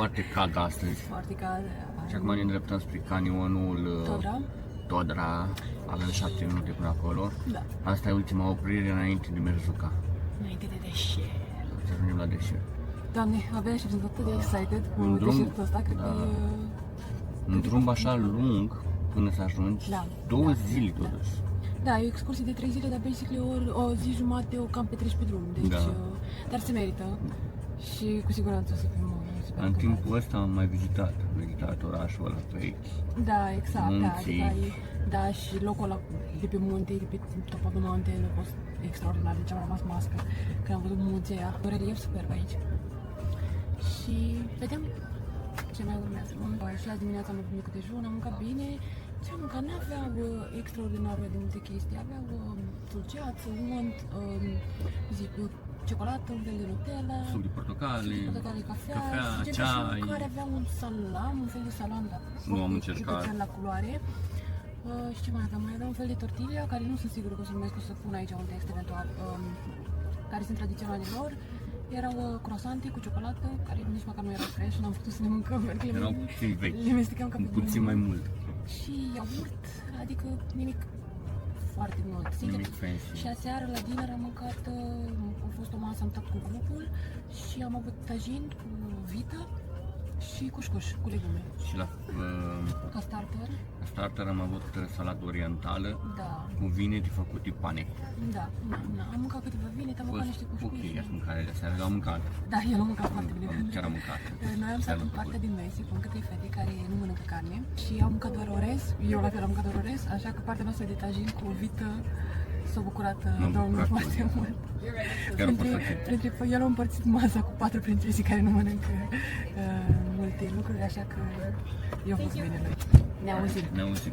foarte cald astăzi. Foarte cald. Și acum ne îndreptăm spre canionul Todra. Avem 7 minute până acolo. Da. Asta e ultima oprire înainte de Merzuca. Înainte de deșert. Să ajungem la deșert. Doamne, abia și sunt atât de excited cu deșertul ăsta, cred că e... Un drum așa lung până să ajungi, 2 zile totuși. Da, e o excursie de 3 zile, dar basically o zi jumate o cam petreci pe drum, deci, dar se merită și cu siguranță o să fim super. În timpul ăsta am mai vizitat orașul ăla vechi. Da, exact, munții. da, și locul ăla de pe munte, de pe top of the mountain, a fost extraordinar, deci am rămas mască când am văzut munții aia. Un relief superb aici. Și vedem ce mai urmează. Și la dimineața am avut micul dejun, am mâncat bine. Ce am mâncat? N-aveau extraordinar de multe chestii. Aveau dulceață, unt, ciocolată, un fel de Nutella, suc de portocale, cafea, ceai. Care avea un salam, un fel de salam, dar nu am încercat. La culoare. Și ce mai avea? Mai avea un fel de tortilla, care nu sunt sigură că o să numesc, o să pun aici un text eventual, care sunt tradiționale lor. Erau croissante cu ciocolată, care nici măcar nu erau fresh, n-am putut să le mâncăm, pentru că erau puțin vechi, le mestecam ca puțin mai mult. Și iaurt, adică nimic foarte mult, nimic fancy. Și aseară la dinner am mâncat, a fost o masă, am stat cu grupul și am avut tajin cu vită și cușcuș cu legume. Și ca starter am avut salată orientală cu vine de făcut de pane. Da, am mâncat câteva vine, am mâncat niște cușcuș. Ok, aș mâncare de seară, am mâncat. Da, eu am mâncat foarte bine. Chiar am mâncat. Noi am stat în partea din Mexic cu încă 3 fete care nu mănâncă carne și au mâncat doar orez, eu la fel am mâncat doar orez, așa că partea noastră de tajin cu vită s-a bucurat domnul foarte mult. El a împărțit masa cu 4 printre ei care nu mănâncă multe lucruri, așa că eu am fost bine lui. Ne auzim.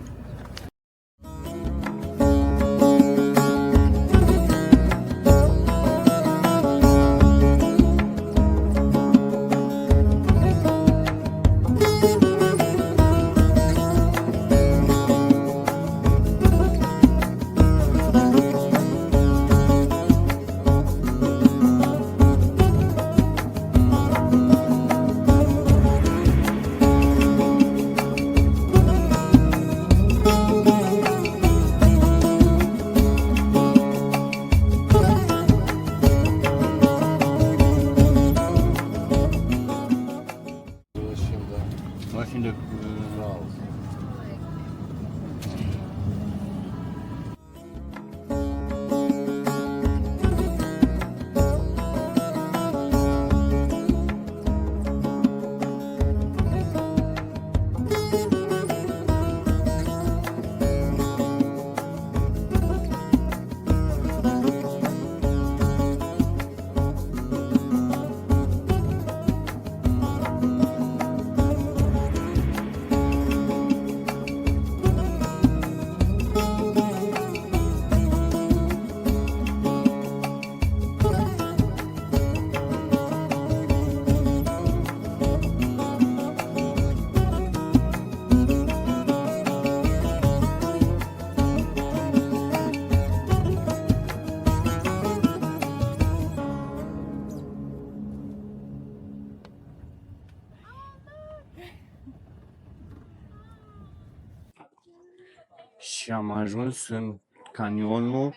Și am ajuns în canionul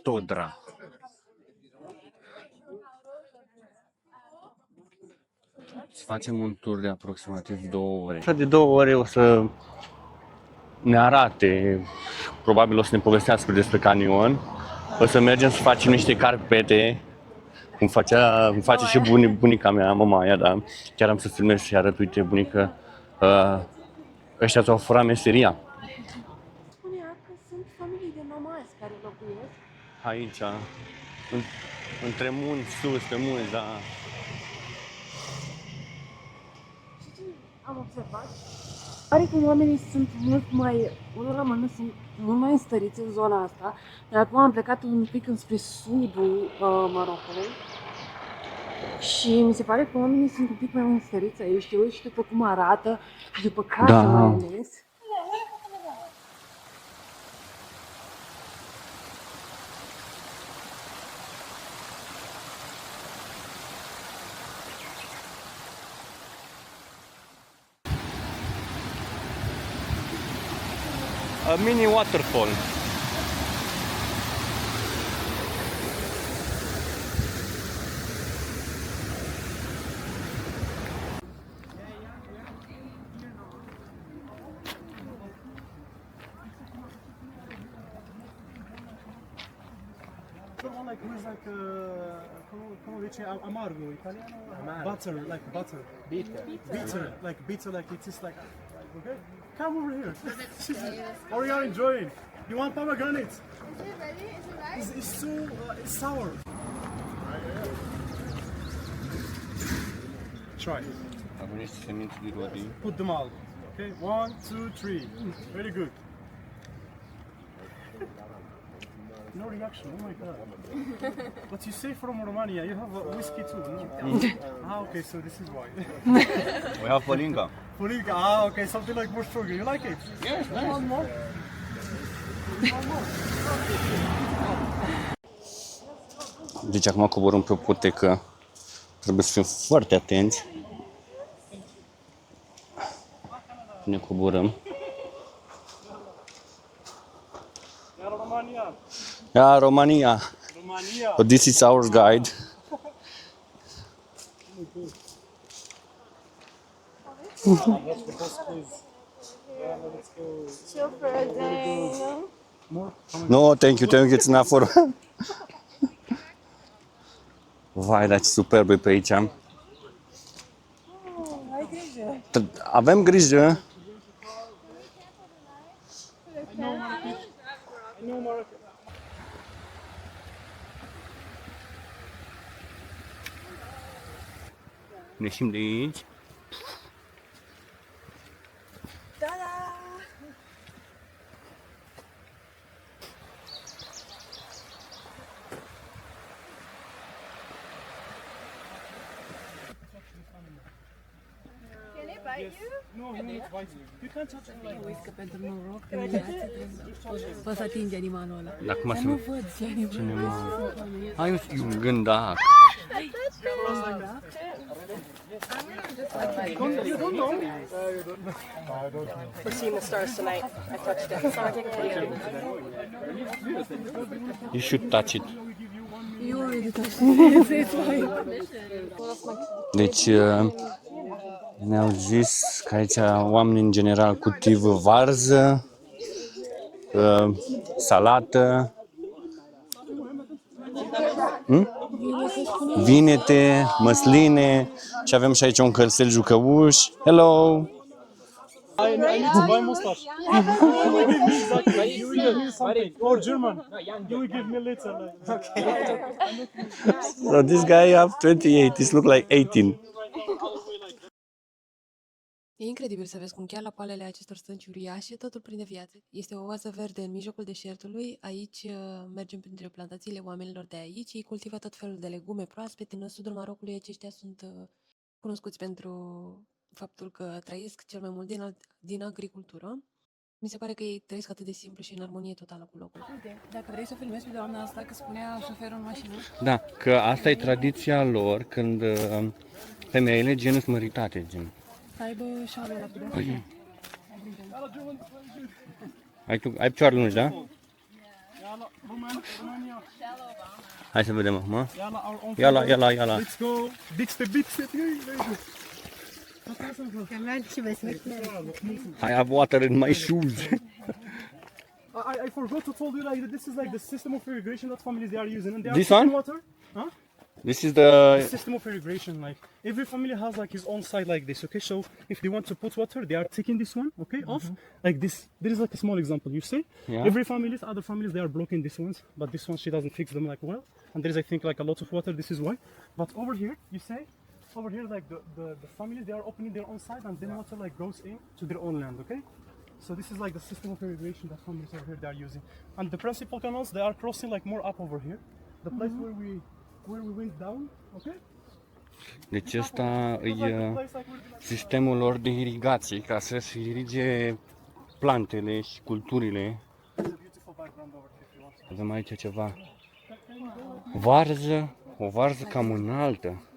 Todra. Să facem un tur de aproximativ 2 ore. Așa de 2 ore o să ne arate, probabil o să ne povestească despre canion. O să mergem să facem niște carpete, cum face și bunica mea, mama aia, da. Chiar am să filmez și arăt, uite, bunică, ăștia ți-au furat meseria. Care locuiesc aici, între munți, sus, pe munți, da. Și ce am observat? Pare că oamenii sunt mult mai, unul la mână, sunt mult mai înstăriți în zona asta. Dar acum am plecat un pic înspre sudul Marocului. Și mi se pare că oamenii sunt un pic mai înstăriți aici, și după cum arată, și după casă mai ales. a mini waterfall. Someone like who is like come dice amargo italiano butter like butter bitter like it is like okay come over here or you are enjoying you want pomegranate Is it ready? Is it right? it's too it's sour try Acum niște semințe de rodii. put them all okay 1 2 3 very good no reaction oh my god but you say from Romania you have a whiskey too no? Okay so this is why We have Polinga. Poliga, okay, something like more stronger. You like it? Yes, nice. One more? Deci acum coborâm pe o potecă. Trebuie să fim foarte atenți. Ne coborâm. Romania. Yeah, Romania. Romania. So this is our guide. Chill for a day, no? No, thank you, it's enough for... Vai, dar ce superb e pe aici. Ai grijă. Avem grijă. Ne ieșim de aici. Ta-da! Can it bite you? No, it's white. You can't touch it like Uiți că pentru noroc, în viață, poți să atingi animalul ăla. Dar cum Dar să nu văd ce animal. Ai un gândac. You don't know? We're seeing the stars tonight. I touched it. Someone take a video. You should touch it. Eu already touched it. It's fine. Deci ne-au zis că aici oamenii în general cultivă varză, salată, vinete, măsline și avem și aici un călțel jucăuș. Hello! I need to buy mustache. You will give me exactly. You will give me something. Or German. You will give me later. Like. So this guy have 28, this look like 18. E incredibil să vezi cum chiar la poalele acestor stânci uriașe totul prinde viață. Este o oază verde în mijlocul deșertului. Aici mergem printre plantațiile oamenilor de aici. Ei cultivă tot felul de legume proaspete. În sudul Marocului aceștia sunt cunoscuți pentru faptul că trăiesc cel mai mult din agricultură. Mi se pare că ei trăiesc atât de simplu și în armonie totală cu locul. Uite, dacă vrei să filmezi pe doamna asta, că spunea șoferul în mașină. Da, că asta e tradiția lor când femeile gen sunt măritate, gen. Să aibă șalul ăla pe de. Ai picioarele lungi, da? Yalla, Romania. Hai să vedem acum. Yalla, our own. Iala. Let's go. Big step, big step. Very good. I have water in my shoes. I forgot to told you like that this is like the system of irrigation that families they are using and they are This taking one? water. Huh? This is the... System of irrigation, like every family has like his own side like this, okay? So if they want to put water, they are taking this one, okay, off, like this. There is like a small example, you see? Yeah. Every family, other families, they are blocking these ones, but this one, she doesn't fix them like well. And there is, I think, like a lot of water, this is why. But over here, you say, over here, like the families, they are opening their own side and then water like goes in to their own land, okay? So this is like the system of irrigation that families over here, they are using. And the principal canals, they are crossing like more up over here. The place where we went down, okay? Deci ăsta e sistemul lor de irigație, ca să se irige plantele și culturile. Avem aici ceva varză, o varză cam înaltă.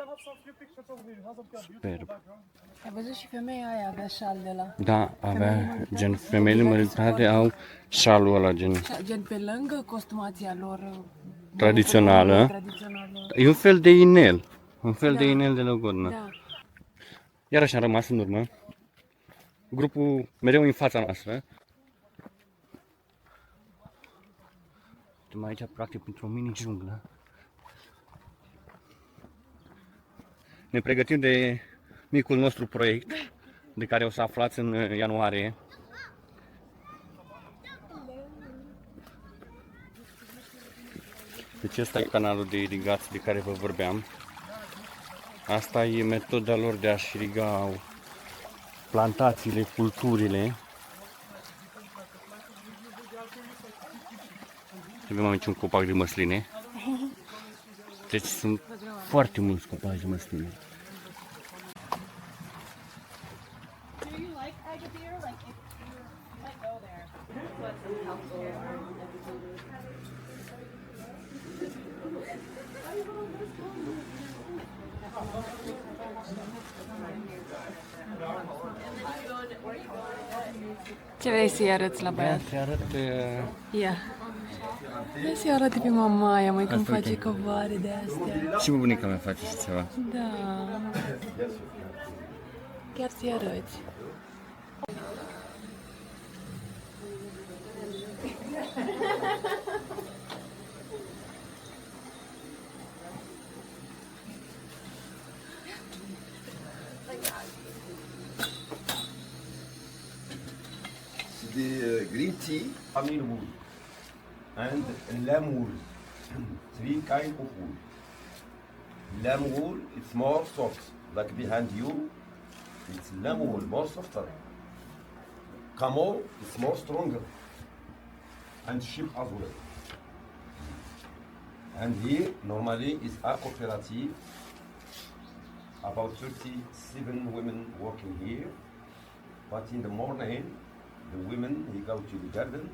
can have some few pictures over here. It has a beautiful Superb. background. Ai văzut și femeia aia avea șal de la... Da, avea gen femeile măritate au șalul ăla gen Gen pe lângă costumația lor tradițională. tradițională. E un fel de inel. Un fel de Da. inel de logodnă. Da. Iarăși am rămas în urmă. Grupul mereu în fața noastră. Suntem aici practic pentru o mini junglă. Ne pregătim de micul nostru proiect, de care o să aflați în ianuarie. Deci ăsta e canalul de irigație de care vă vorbeam. Asta e metoda lor de a-și iriga plantațiile, culturile. Avem aici un copac de măsline. Deci sunt foarte mulți copaci de măsline. Do you like Agadir? Like, if you might go there. What's helpful? Ce vrei să-i arăți la băiat? Se arătă... Ia. Ia să-i arăte pe mamaia, măi, cum face covoare de astea. Și bunica mea face și ceva. Da. Chiar să-i arăți. The green tea, Amir wool, and lamb wool. Three kind of wool. Lamb wool, it's more soft, like behind you. It's lamb wool, more softer. Camel, it's more stronger. And sheep as well. And here, normally, is a cooperative. About 37 women working here. But in the morning, the women, they go to the garden,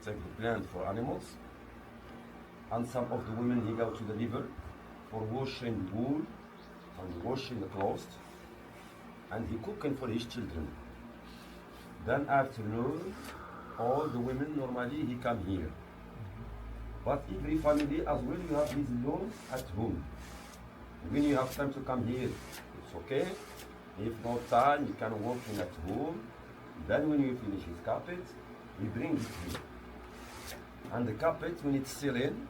take the plant for animals, and some of the women, they go to the river for washing the wool and washing the clothes, and he cooking for his children. Then afternoon, all the women normally he come here. But every family as well, you have his lawn at home. When you have time to come here, it's okay. If no time, you can work in at home. Then when you finish his carpet, he brings it here. And the carpet, when it's selling,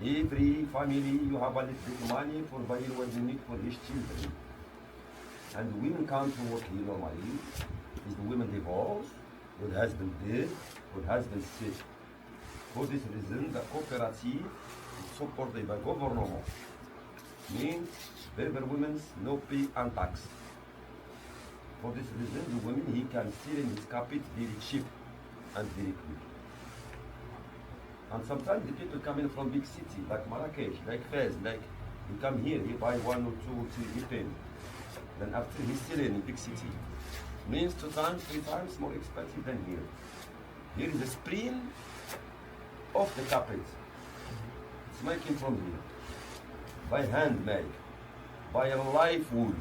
every family you have a little bit money for buying what you need for his children. And the women come to work here normally. Is the women divorced, with husband dead, with husband sick. For this reason, the cooperative is supported by government. Means Berber women no pay and tax. For this reason, the women he can sell in his carpet very cheap and very quick. And sometimes the people come in from big city, like Marrakesh, like Fez, like he come here, he buy 1 or 2 or 3 pen. Then after he's selling in big city. Means 2 times, 3 times more expensive than here. Here is a spring of the carpet. It's making from here. By hand make. By a live wood.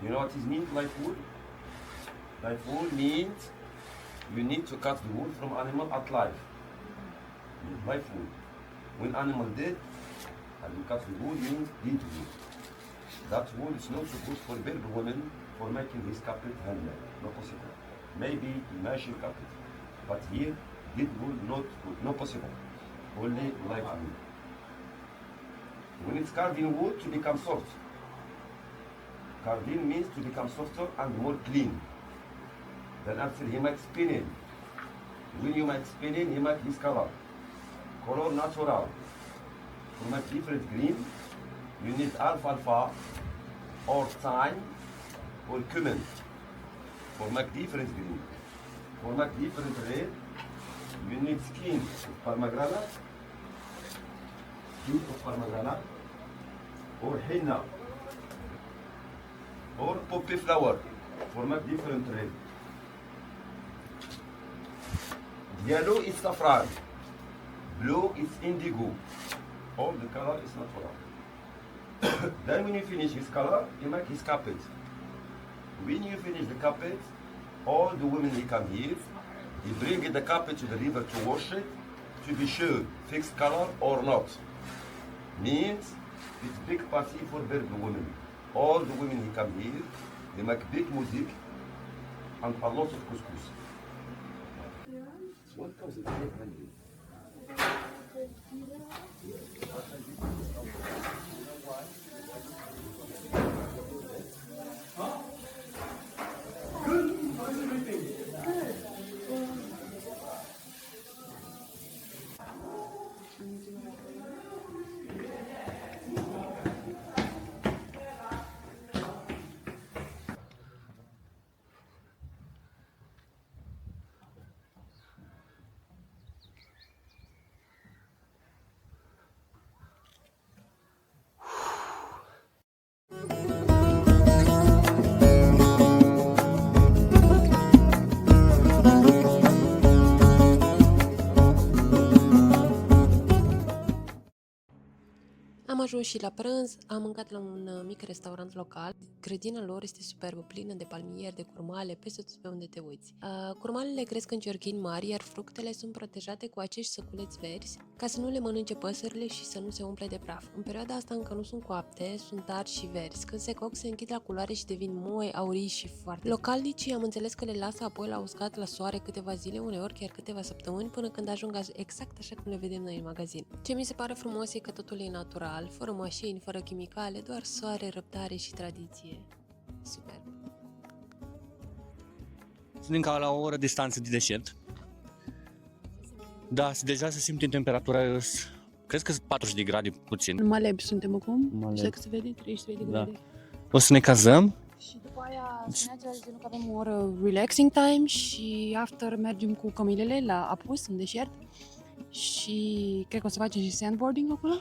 You know what it means, live wood? Live wood means you need to cut the wood from animal at life. Live wood. When animal dead, and you cut the wood means dead wood. That wood is not so good for Berber women for making this carpet handmade. No possible. Maybe machine carpet. But here, dead wood not good. No possible. Only live wood. When it's carved in wood to become soft. Carving means to become softer and more clean. Then after he makes spinning. When you make spinning, he makes his color. Color natural. To make different green, you need alfalfa or thyme or cumin. For make different green. For make different red, you need skin of pomegranate, skin of pomegranate, or henna, or poppy flower, for make different red. Yellow is saffron, blue is indigo. All the color is natural. Then when you finish his color, you make his carpet. When you finish the carpet, all the women he come here, he bring the carpet to the river to wash it, to be sure fixed color or not. Means it's big party for Berber women. All the women he come here, they make big music and a lot of couscous. What comes in 800? Am ajuns și la prânz, am mâncat la un mic restaurant local. Grădina lor este superbă, plină de palmieri, de curmale, peste tot pe unde te uiți. Curmalele cresc în ciorchini mari, iar fructele sunt protejate cu acești săculeți verzi, ca să nu le mănânce păsările și să nu se umple de praf. În perioada asta încă nu sunt coapte, sunt tari și verzi. Când se coc, se închid la culoare și devin moi, aurii și foarte. Localnicii am înțeles că le lasă apoi la uscat la soare câteva zile, uneori chiar câteva săptămâni, până când ajung exact așa cum le vedem noi în magazin. Ce mi se pare frumos e că totul e natural, fără mașini, fără chimicale, doar soare, răbdare și tradiție. Super! Suntem ca la o oră distanță de deșert. Da, deja se simte temperatura, cred că sunt 40 de grade puțin. În Maleb suntem acum. Maleb. Știi că se vede 33 de grade. O să ne cazăm. Și după aia spunea ceva de genul că avem o oră relaxing time și after mergem cu cămilele la apus, în deșert. Și cred că o să facem și sandboarding acolo.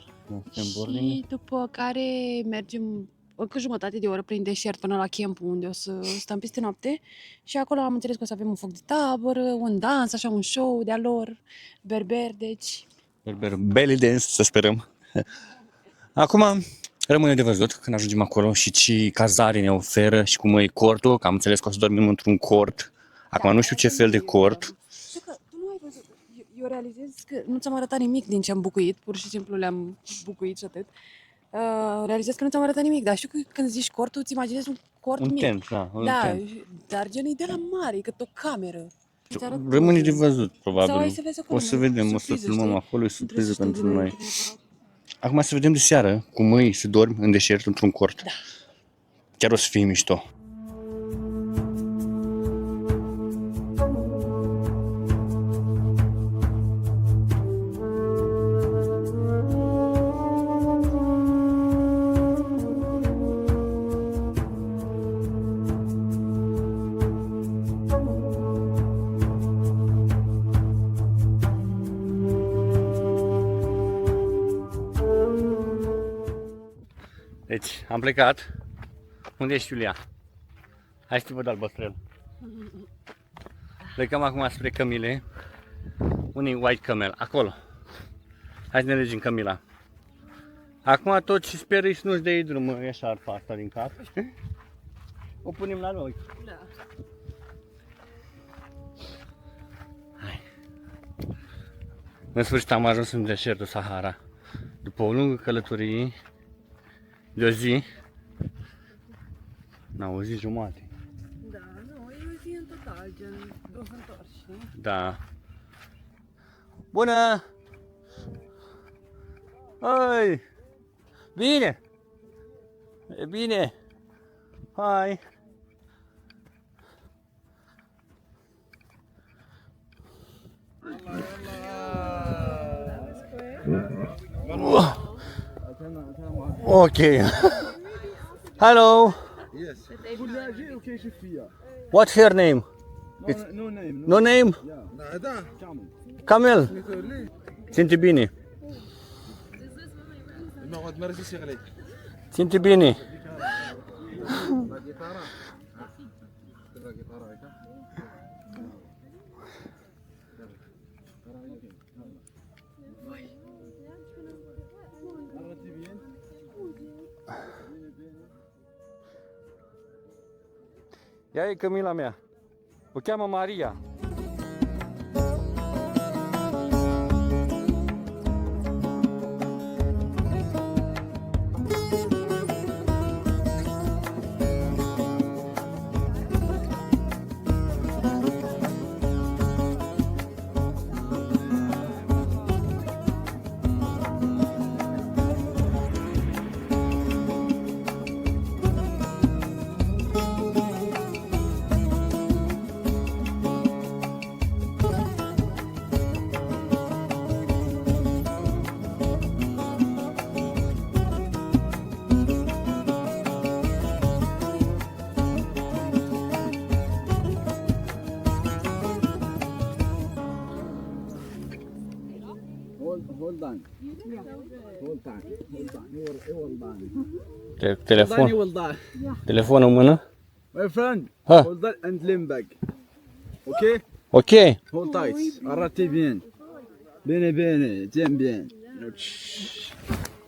Și după care mergem încă jumătate de oră prin deșert până la campul unde o să stăm peste noapte. Și acolo am înțeles că o să avem un foc de tabără, un dans, așa un show de-a lor, berber, deci... Berber, belly dance, să sperăm. Acum rămâne de văzut când ajungem acolo și ce cazare ne oferă și cum e cortul, că am înțeles că o să dormim într-un cort. Acum nu știu ce fel de cort. Știu că tu nu ai văzut, eu realizez că nu ți-am arătat nimic din ce am bucuit, pur și simplu le-am bucuit și atât. Realizez că nu ți-am arătat nimic, dar știu că când zici cort, tu îți imaginezi un cort Un mic. tent, da, un Da, tent. dar gen e de la mare, e cât o cameră. Îți arăt Rămâne de totul. văzut, Sau hai probabil. să vezi acolo, O să mai vedem, o să surpriză, filmăm știi? acolo, e Nu surpriză trebuie să pentru știi noi. de Acum să vedem de seară cum e să dormi în deșert într-un cort. Da. Chiar o să fie mișto. Deci, am plecat. Unde ești, Iulia? Hai să te văd albăstrel. Plecăm acum spre Cămile. Unde e White Camel? Acolo. Hai să ne mergem Cămila. Acum tot ce sper e să nu-ți dea drumul, e șarpa asta din cap. O punem la noi. Da. Hai. În sfârșit am ajuns în deșertul Sahara. După o lungă călătorie de o zi, o zi jumate. Da, nu, e o zi în total, gen, o să întorci, știi? Da. Bună! Hai! Bine! E bine! Hai! Okay. Hello. Yes. What's her name? No name. No name? Da. Camel. Ținti bine. الموعد مرسي شغلي. Ținti bine. Ea e Camila mea. O cheamă Maria. Hold on. Telefon. Telefon în mână. My friend, Ha. hold on and lean back. Okay? Ok. Hold tight. Arrate bien. Bene, bene. Tiens bien.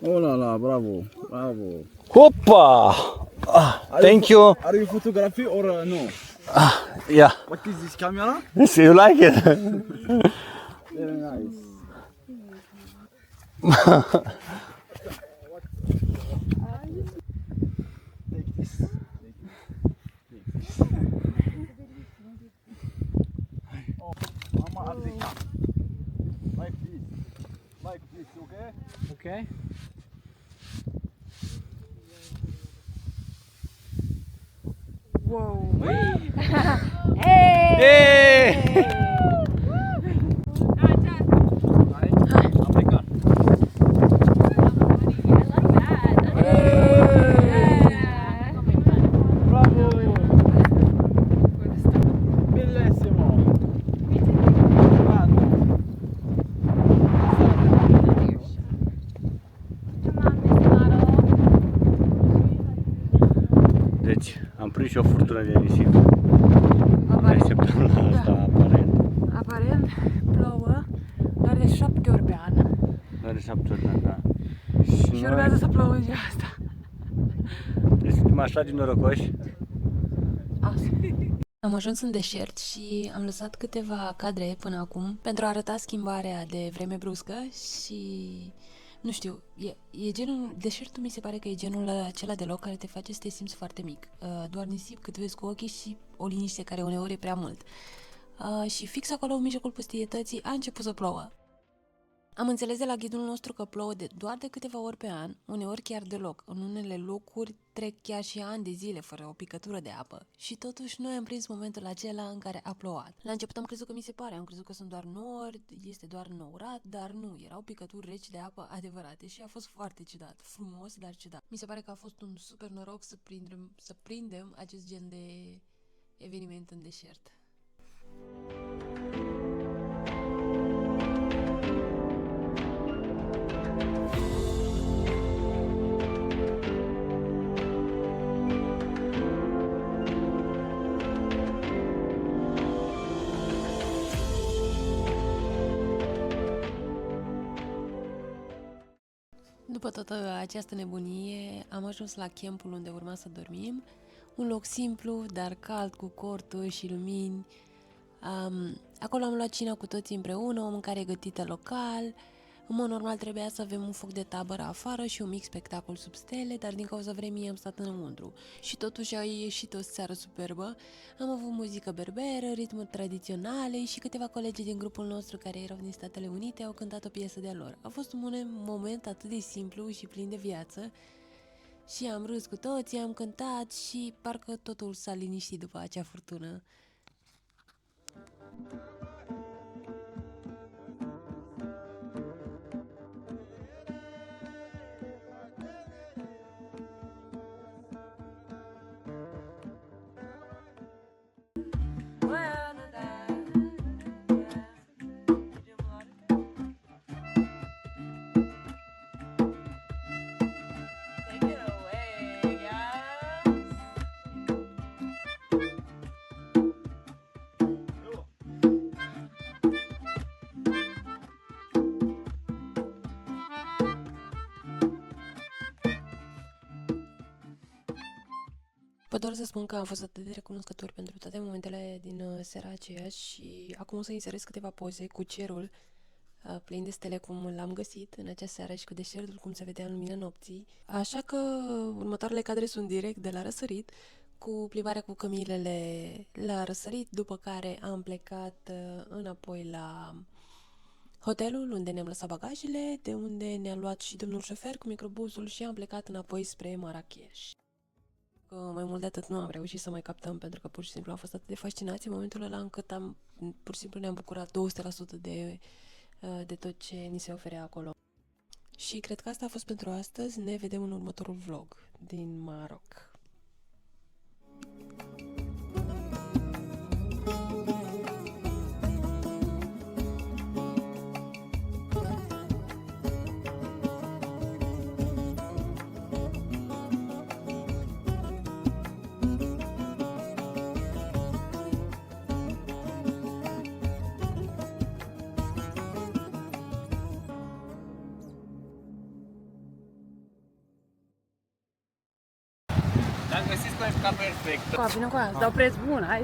Oh la la, bravo. Bravo. Hopa! Thank you. Are you photography or no? Yeah. What is this camera? So you like it? Very nice. Take this. Oh, Mama Africa. Like this. Like this, okay? Okay. Wow! Hey! Bravo! Bellissimo! Bravo! Deci, am prins și o furtună de nisip. Ne așteptăm la asta aparent. Aparent plouă doar de 7 ori pe an. Doar de 7 ori, da. Și urmează să plouă și asta. Deci suntem așa din norocoși. Am ajuns în deșert și am lăsat câteva cadre până acum pentru a arăta schimbarea de vreme bruscă și, nu știu, e genul, deșertul mi se pare că e genul acela de loc care te face să te simți foarte mic. Doar nisip cât vezi cu ochii și o liniște care uneori e prea mult. Și fix acolo, în mijlocul pustietății, a început să plouă. Am înțeles de la ghidul nostru că plouă doar de câteva ori pe an, uneori chiar deloc. În unele locuri trec chiar și ani de zile fără o picătură de apă. Și totuși noi am prins momentul acela în care a plouat. La început am crezut că mi se pare, am crezut că sunt doar nori, este doar nourat, dar nu, erau picături reci de apă adevărate și a fost foarte ciudat, frumos, dar ciudat. Mi se pare că a fost un super noroc să prindem acest gen de eveniment în deșert. După toată această nebunie, am ajuns la campul unde urma să dormim, un loc simplu, dar cald, cu corturi și lumini. Acolo am luat cina cu toții împreună, o mâncare gătită local. În mod normal trebuia să avem un foc de tabără afară și un mic spectacol sub stele, dar din cauza vremii am stat înăuntru. Și totuși a ieșit o seară superbă. Am avut muzică berberă, ritmuri tradiționale și câteva colegi din grupul nostru care erau din Statele Unite au cântat o piesă de-a lor. A fost un moment atât de simplu și plin de viață și am râs cu toții, am cântat și parcă totul s-a liniștit după acea furtună. Pot doar să spun că am fost atât de recunoscător pentru toate momentele din seara aceea și acum o să inserez câteva poze cu cerul plin de stele cum l-am găsit în acea seară și cu deșertul cum se vedea în lumina nopții. Așa că următoarele cadre sunt direct de la răsărit, cu plimbarea cu cămilele la răsărit, după care am plecat înapoi la hotelul unde ne-am lăsat bagajele, de unde ne-a luat și domnul șofer cu microbuzul și am plecat înapoi spre Marrakech. Că mai mult de atât nu am reușit să mai captăm, pentru că pur și simplu am fost atât de fascinați în momentul ăla încât pur și simplu ne-am bucurat 200% de tot ce ni se oferea acolo. Și cred că asta a fost pentru astăzi. Ne vedem în următorul vlog din Maroc. Am găsit colecta perfectă. Vină cu aia, îți dau preț bun, hai.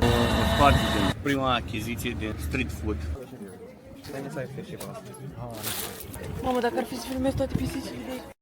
Foarte bun. Prima achiziție de street food. Mamă, dacă ar fi să filmez toate pisicile de aici.